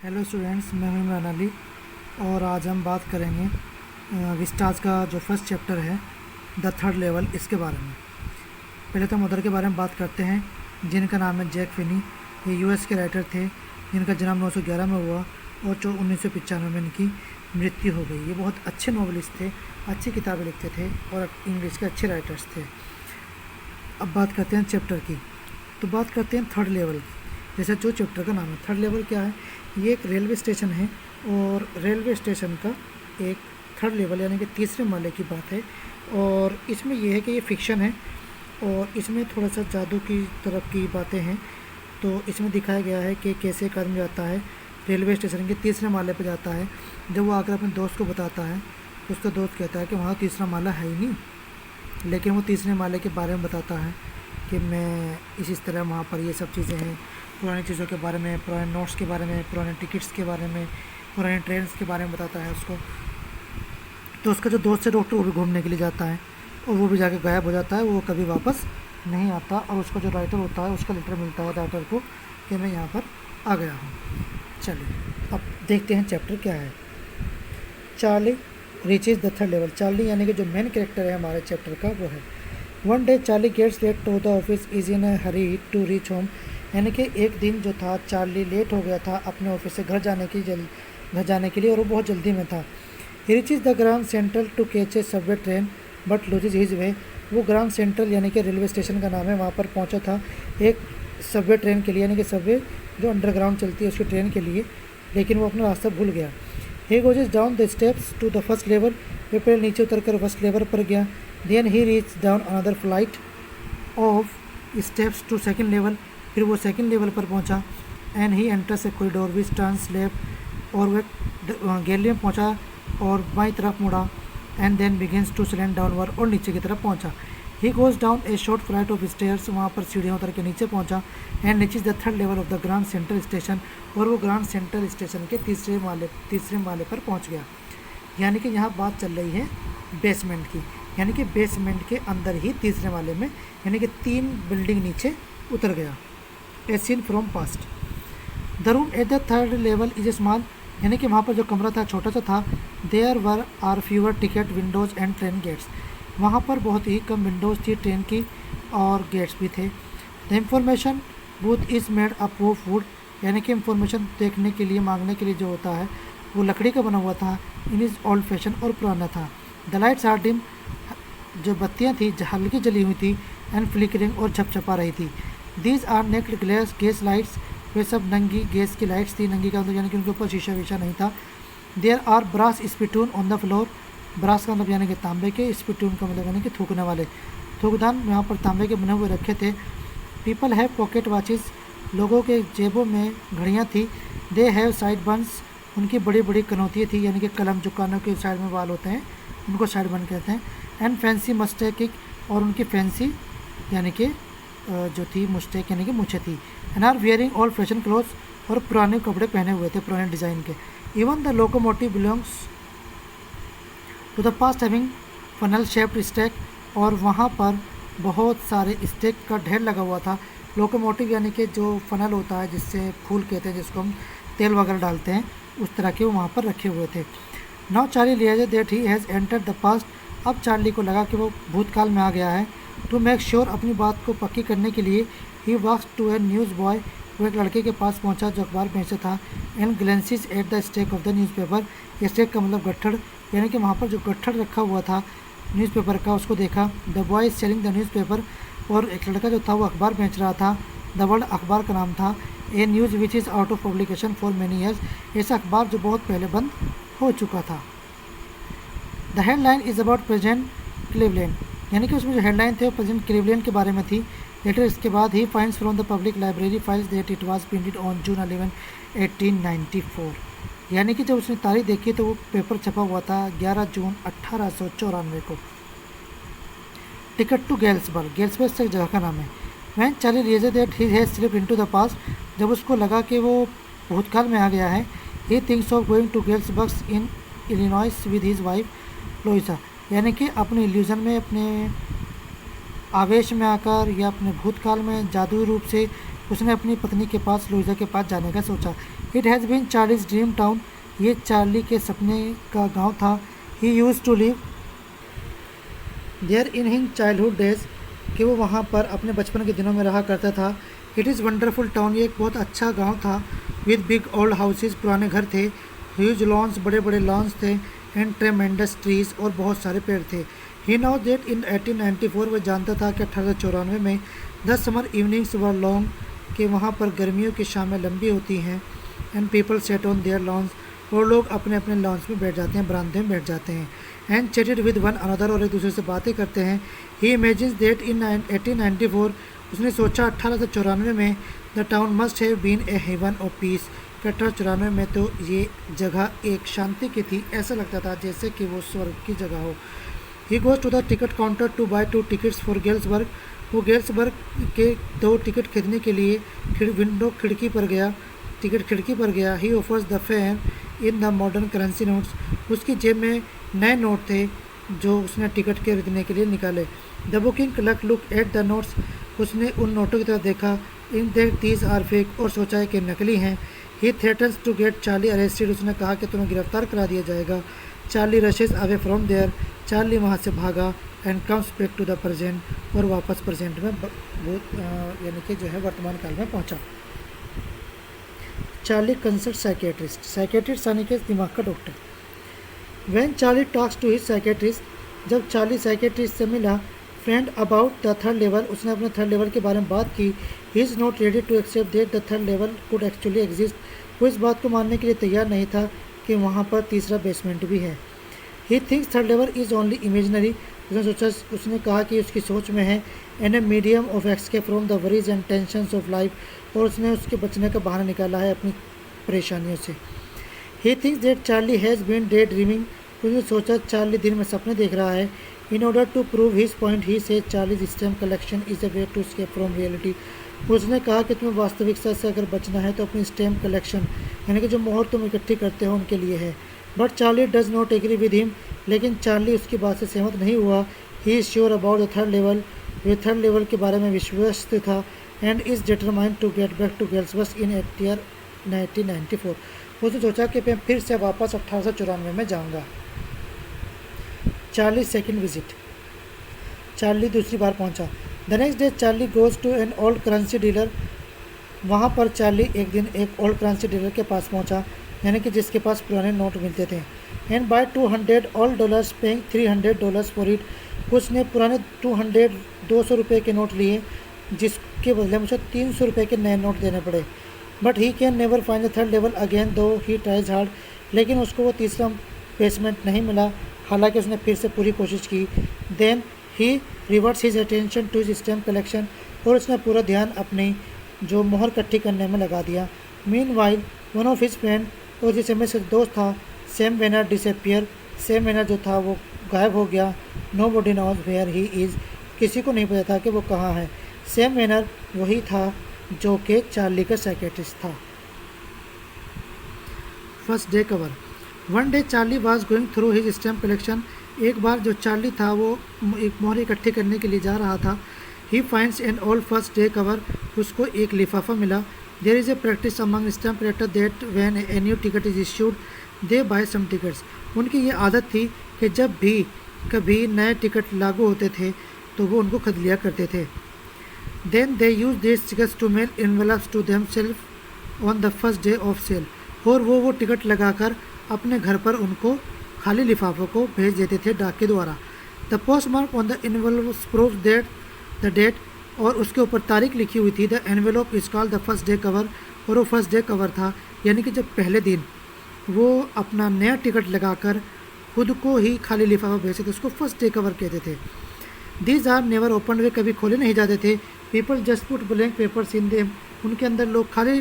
Hello students, मैं हूं इमरान अली और आज हम बात करेंगे विस्टाज का जो फर्स्ट चैप्टर है द थर्ड लेवल, इसके बारे में। पहले तो हम उधर के बारे में बात करते हैं जिनका नाम है जैक फिनी। ये यूएस के राइटर थे जिनका जन्म 911 में हुआ और 1995 में इनकी मृत्यु हो गई। ये बहुत अच्छे नॉवलिस्ट थे, अच्छी किताबें लिखते थे और इंग्लिश के अच्छे राइटर्स थे। अब बात करते हैं चैप्टर की, तो बात करते हैं थर्ड लेवल की। जैसे जो चैप्टर का नाम है थर्ड लेवल, क्या है? ये एक रेलवे स्टेशन है और रेलवे स्टेशन का एक थर्ड लेवल यानी कि तीसरे माले की बात है। और इसमें यह है कि ये फिक्शन है और इसमें थोड़ा सा जादू की तरफ की बातें हैं। तो इसमें दिखाया गया है कि कैसे एक आदमी जाता है रेलवे स्टेशन के तीसरे माले पर जाता है। जब वो आकर अपने दोस्त को बताता है तो उसका दोस्त कहता है कि वहाँ तीसरा माला है ही नहीं, लेकिन वो तीसरे माले के बारे में बताता है कि मैं इस तरह वहाँ पर ये सब चीज़ें हैं, पुरानी चीज़ों के बारे में, पुराने नोट्स के बारे में, पुराने टिकट्स के बारे में, पुराने ट्रेन्स के बारे में बताता है उसको। तो उसका जो दोस्त है डॉक्टर, वो भी घूमने के लिए जाता है और वो भी जाके गायब हो जाता है, वो कभी वापस नहीं आता। और उसका जो राइटर होता है उसका लेटर मिलता है राइटर को कि मैं यहाँ पर आ गया हूँ। चलिए अब देखते हैं चैप्टर क्या है। Charlie reaches the third level. Charlie यानी कि जो मेन कैरेक्टर है हमारे चैप्टर का वो है। One day Charlie gets late to the office is in a hurry to reach home. यानी कि एक दिन जो था चार्ली लेट हो गया था अपने ऑफिस से घर जाने के लिए और वो बहुत जल्दी में था। He reaches the Grand Central to catch a subway train but loses his way. वो ग्रांड सेंट्रल यानी कि रेलवे स्टेशन का नाम है, वहाँ पर पहुँचा था एक सबवे ट्रेन के लिए, यानी कि सबवे जो अंडरग्राउंड चलती है उसकी ट्रेन के लिए, लेकिन वो अपना रास्ता भूल गया। He goes down the steps to the first level. वे पहले नीचे उतर कर फर्स्ट लेवल पर गया। Then he reach down another flight of steps to second level. फिर वो सेकेंड लेवल पर पहुंचा। And he enters a corridor which turns left. और वह गैलरी में पहुंचा और बाईं तरफ मुड़ा। And then begins to slant downward, और नीचे की तरफ पहुंचा। He goes down A short flight of stairs. वहाँ पर सीढ़ियाँ उतर के नीचे पहुंचा। एंड नीचे the third level of the Grand central station. और वो ग्रांड सेंट्रल स्टेशन के तीसरे माले पर पहुँच गया। यानी कि यहाँ बात चल रही है बेसमेंट की, यानी कि बेसमेंट के अंदर ही तीसरे माले में, यानी कि 3 बिल्डिंग नीचे उतर गया। A scene from past. The room at the third level is small. यानी कि वहाँ पर जो कमरा था छोटा सा था। There were are fewer ticket windows and train gates. वहाँ पर बहुत ही कम विंडोज़ थी ट्रेन की और गेट्स भी थे। The information booth is made up of would. यानी कि इंफॉर्मेशन देखने के लिए, मांगने के लिए जो होता है वो लकड़ी का बना हुआ था। इन इज़ ओल्ड फैशन और पुराना था। The lights are dim. जो बत्तियाँ थी हल्की जली हुई थी। एंड फ्लिकरिंग और झपझपा रही थी। These are naked glass gas lights. वे सब नंगी गैस की लाइट्स थी। नंगी का मतलब यानी कि उनके ऊपर शीशा वीशा नहीं था। There are brass spittoon on the floor. Brass का मतलब यानी कि तांबे के, स्पिटून का मतलब यानी कि थूकने वाले थूकदान यहाँ पर तांबे के बने हुए रखे थे। People have pocket watches. लोगों के जेबों में घड़ियाँ थी। They have side buns. उनकी बड़ी बड़ी कनौतियाँ थी, यानी कि कलम जो कानों के साइड में बाल होते हैं उनको साइड बन कहते हैं। And fancy moustache. और उनकी फैंसी यानी कि जो थी मुस्टेक यानी कि मुछे थी। And are wearing old fashion clothes. और पुराने कपड़े पहने हुए थे, पुराने डिज़ाइन के। Even the locomotive belongs to the past having funnel shaped stack. और वहाँ पर बहुत सारे स्टेक का ढेर लगा हुआ था। लोकोमोटिव यानी कि जो फनल होता है जिससे फूल कहते हैं, जिसको हम तेल वगैरह डालते हैं, उस तरह के वो वहाँ पर रखे हुए थे। Now Charlie realize that he has entered the past. अब चार्ली को लगा कि वो भूतकाल में आ गया है। टू मेक श्योर, अपनी बात को पक्की करने के लिए, he walks to a news boy. वो एक लड़के के पास पहुंचा जो अखबार बेचता था। And glances at the stack of the newspaper. Stack का मतलब गट्ठड़, यानी कि वहाँ पर जो गट्ठड़ रखा हुआ था न्यूज़पेपर का, उसको देखा। The boy is selling the newspaper. और एक लड़का जो था वो अखबार बेच रहा था। द वर्ल्ड अखबार का नाम था। A news which is out of publication for many years. ऐसा अखबार जो बहुत पहले बंद हो चुका था। The headline is about president Cleveland. यानी कि उसमें जो हेडलाइन थे वो प्रेजेंट क्लीवलैंड के बारे में थी। लेटर इसके बाद he finds from the public library files that it was printed on June 11, 1894। यानी कि जब उसने तारीख देखी तो वो पेपर छपा हुआ था 11 जून 1894 को। Ticket to Galesburg. गेल्सबर्ग से जगह का नाम है। When Charlie realized that he has slipped into the past. जब उसको लगा कि वो भूतकाल में आ गया है। He thinks of going to Galesburg in Illinois with his wife Louisa. यानी कि अपने इल्यूजन में, अपने आवेश में आकर या अपने भूतकाल में जादुई रूप से उसने अपनी पत्नी के पास लुइजा के पास जाने का सोचा। It has been Charlie's dream town, ये चार्ली के सपने का गांव था। He use to live there in his childhood days, कि वो वहाँ पर अपने बचपन के दिनों में रहा करता था। इट इज़ वंडरफुल टाउन, ये एक बहुत अच्छा गांव था। विद बिग ओल्ड हाउसेज, पुराने घर थे। ह्यूज लॉन्स, बड़े बड़े लॉन्स थे। एंड ट्रेमेंडस ट्रीज, और बहुत सारे पेड़ थे। ही नाउ दैट इन 1894, वह जानता था कि 1894 में the summer evenings were long, कि वहाँ पर गर्मियों की शामें लंबी होती हैं। And people sat on their lawns, और लोग अपने अपने लॉन्स में बैठ जाते हैं, बरामदे में बैठ जाते हैं। And chatted with one another, और एक दूसरे से बातें करते हैं। ही इमेजिन्स दैट इन 1894, उसने सोचा 1894 में the town must have been a haven of peace, 1894 में तो ये जगह एक शांति की थी। ऐसा लगता था जैसे कि वो स्वर्ग की जगह हो। He goes to the ticket counter to buy 2 tickets for Galesburg, वो गेल्सबर्ग के 2 टिकट खरीदने के लिए खिड़की पर गया। He offers the fare in the modern currency notes, उसकी जेब में नए नोट थे जो उसने टिकट के खरीदने के लिए निकाले। The booking clerk look at the notes, उसने उन नोटों की तरफ देखा। In that these are fake, और सोचा है कि नकली हैं। He threatens to get Charlie arrested, उसने कहा कि तुम्हें गिरफ्तार करा दिया जाएगा। Charlie rushes away from there, Charlie वहाँ से भागा। And comes back to the present, और वापस प्रेजेंट में यानी कि जो है वर्तमान काल में पहुँचा। चार्ली कंसल्ट साइकेट्रिस्ट यानी कि दिमाग का doctor. When Charlie talks to his psychiatrist, जब चार्ली साइकेट्रिस्ट से मिला। Friend about the third level, उसने अपने थर्ड लेवल के बारे में बात की। He is not ready to accept that the third level could actually exist, वो इस बात को मानने के लिए तैयार नहीं था कि वहाँ पर तीसरा बेसमेंट भी है। He thinks third level is only imaginary, उसने कहा कि उसकी सोच में है। And a medium of escape from the worries and tensions of life, और उसने उसके बचने का बहाना निकाला है अपनी परेशानियों से। He thinks that Charlie has been day dreaming, उसने सोचा चार्ली दिन में सपने देख रहा है। In order to prove his point he says Charlie's stamp collection is a way to escape from reality, उसने कहा कि तुम्हें वास्तविकता से अगर बचना है तो अपनी स्टैम्प कलेक्शन यानी कि जो मोहर तुम इकट्ठी करते हो उनके लिए है। But Charlie does not agree with him, लेकिन चार्ली उसकी बात से सहमत नहीं हुआ। He is sure about the third level, वे थर्ड लेवल के बारे में विश्वस्त था। And is determined to get back to Galesburg in year 1994, उसने सोचा कि मैं फिर से वापस 1894 में जाऊंगा। चार्ली सेकंड विजिट, चार्ली दूसरी बार पहुंचा। The next day Charlie goes to an old currency dealer, वहाँ पर चार्ली एक दिन एक ओल्ड करेंसी डीलर के पास पहुंचा, यानी कि जिसके पास पुराने नोट मिलते थे। And buy 200 old dollars paying $300 for it, उसने पुराने 200 रुपये के नोट लिए, जिसके बदले मुझे 300 रुपये के नए नोट देने पड़े। But he can never find the third level again दो ही ट्राइज हार्ड, लेकिन उसको वो तीसरा बेसमेंट नहीं मिला, हालांकि उसने फिर से पूरी कोशिश की। Then he reverts his attention to his stamp collection, और उसने पूरा ध्यान अपनी जो मोहर इकट्ठी करने में लगा दिया। Meanwhile one of his friend, और जिसे में से दोस्त था, Sam Weiner disappear, Sam Weiner जो था वो गायब हो गया। Nobody knows where he is, किसी को नहीं पता था कि वो कहाँ है। सैम वेनर वही था जो कि चार्ली का साइकेट्रिस्ट था। First day cover. One day Charlie was going through his stamp collection, एक बार जो चार्ली था वो एक मोहर इकट्ठी करने के लिए जा रहा था। He finds an old first day cover, उसको एक लिफाफा मिला। There is a practice among stamp collector that when a new ticket is issued they buy some tickets, उनकी ये आदत थी कि जब भी कभी नए टिकट लागू होते थे तो वो उनको खरीद लिया करते थे। Then they use this tickets to mail envelopes to themselves on the first day of sale, और वो टिकट लगाकर अपने घर पर उनको खाली लिफाफों को भेज देते थे डाक के द्वारा। The post mark on the envelopes proves that the date, और उसके ऊपर तारीख लिखी हुई थी। The envelope is called the first day cover, और वो फर्स्ट डे कवर था, यानी कि जब पहले दिन वो अपना नया टिकट लगाकर खुद को ही खाली लिफाफा भेजते थे, उसको फर्स्ट डे कवर कहते थे। दीज आर नेवर ओपन, वे कभी खोले नहीं जाते थे। People just put blank papers in them, उनके अंदर लोग खाली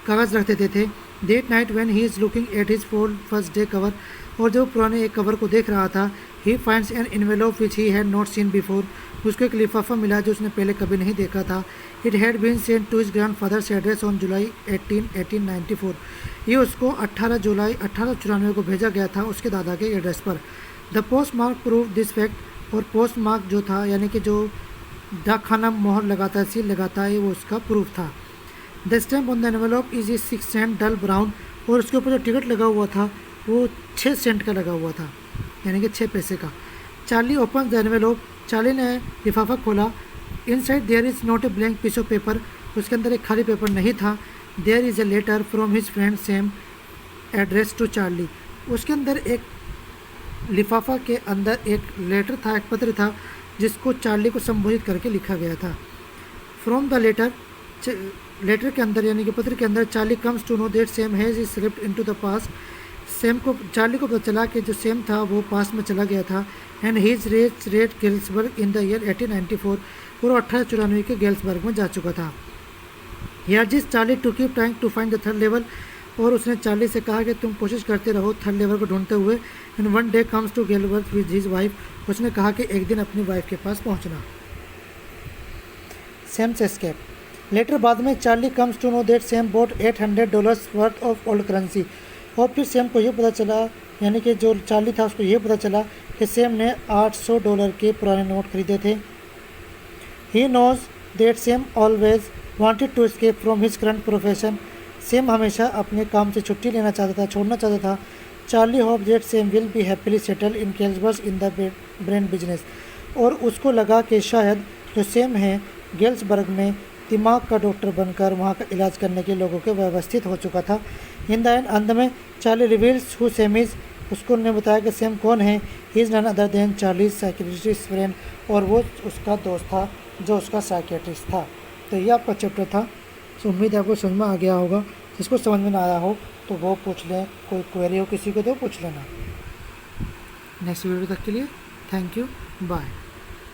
कागज़ रख देते थे। That night when he is looking at his first day cover, और जो पुराने एक कवर को देख रहा था, he finds an envelope which he had not seen before, उसको एक लिफाफा मिला जो उसने पहले कभी नहीं देखा था। It had been sent to his grandfather's address on July 1894, ये उसको 18 जुलाई 1894 को भेजा गया था उसके दादा के एड्रेस पर। The post mark prove this fact, और पोस्ट मार्क जो था यानी कि जो डाक खाना मोहर लगाता है, सील लगाता है, वो उसका प्रूफ था। The stamp on the envelope is 6 cent dull brown, और उसके ऊपर जो टिकट लगा हुआ था वो 6 सेंट का लगा हुआ था, यानी कि 6 पैसे का। Charlie open the envelope, Charlie ने लिफाफा खोला। Inside there is not a blank piece of paper, उसके अंदर एक खाली पेपर नहीं था। There is a letter from his friend Sam address to Charlie, उसके अंदर एक लिफाफा के अंदर एक लेटर था, एक पत्र था जिसको चार्ली को संबोधित करके लिखा गया था। फ्रॉम द लेटर, लेटर के अंदर यानी कि पत्र के अंदर, Charlie comes to know that Sam has slipped into the past, Sam को, चार्ली को पता चला कि जो सैम था वो पास में चला गया था। And he's rate Galesburg in the year 1894, और 1894 के गेल्सबर्ग में जा चुका था। He urges Charlie to keep trying to find the third level, और उसने चार्ली से कहा कि तुम कोशिश करते रहो थर्ड लेवल को ढूंढते हुए। And one day comes to Galesburg with his wife, उसने कहा कि एक दिन अपनी वाइफ के पास पहुंचना। सैम्स एस्केप, लेटर बाद में Charlie comes to know that Sam bought $800 worth of old currency, और फिर सैम को ये पता चला, यानी कि जो चार्ली था उसको ये पता चला कि सैम ने $800 के पुराने नोट खरीदे थे। He knows that Sam always wanted to escape from his current profession, Sam हमेशा अपने काम से छुट्टी लेना चाहता था, छोड़ना चाहता था। Charlie hope that Sam will be happily settle in Galesburg in the brain business, और उसको लगा कि शायद जो सैम है गेल्सबर्ग में दिमाग का डॉक्टर बनकर वहाँ का इलाज करने के लोगों के व्यवस्थित हो चुका था। इन द एंड, अंत में Charlie reveals who Sam is, उसको ने बताया कि सैम कौन है। He is none other than Charlie psychiatrist friend, और वो उसका दोस्त था जो उसका साइकियाट्रिस्ट था। तो ये आपका चैप्टर था। तो उम्मीद है आपको समझ में आ गया होगा। जिसको समझ में ना आया हो तो वो पूछ लें, कोई क्वेरी हो किसी को तो पूछ लेना। नेक्स्ट वीडियो तक के लिए थैंक यू, बाय।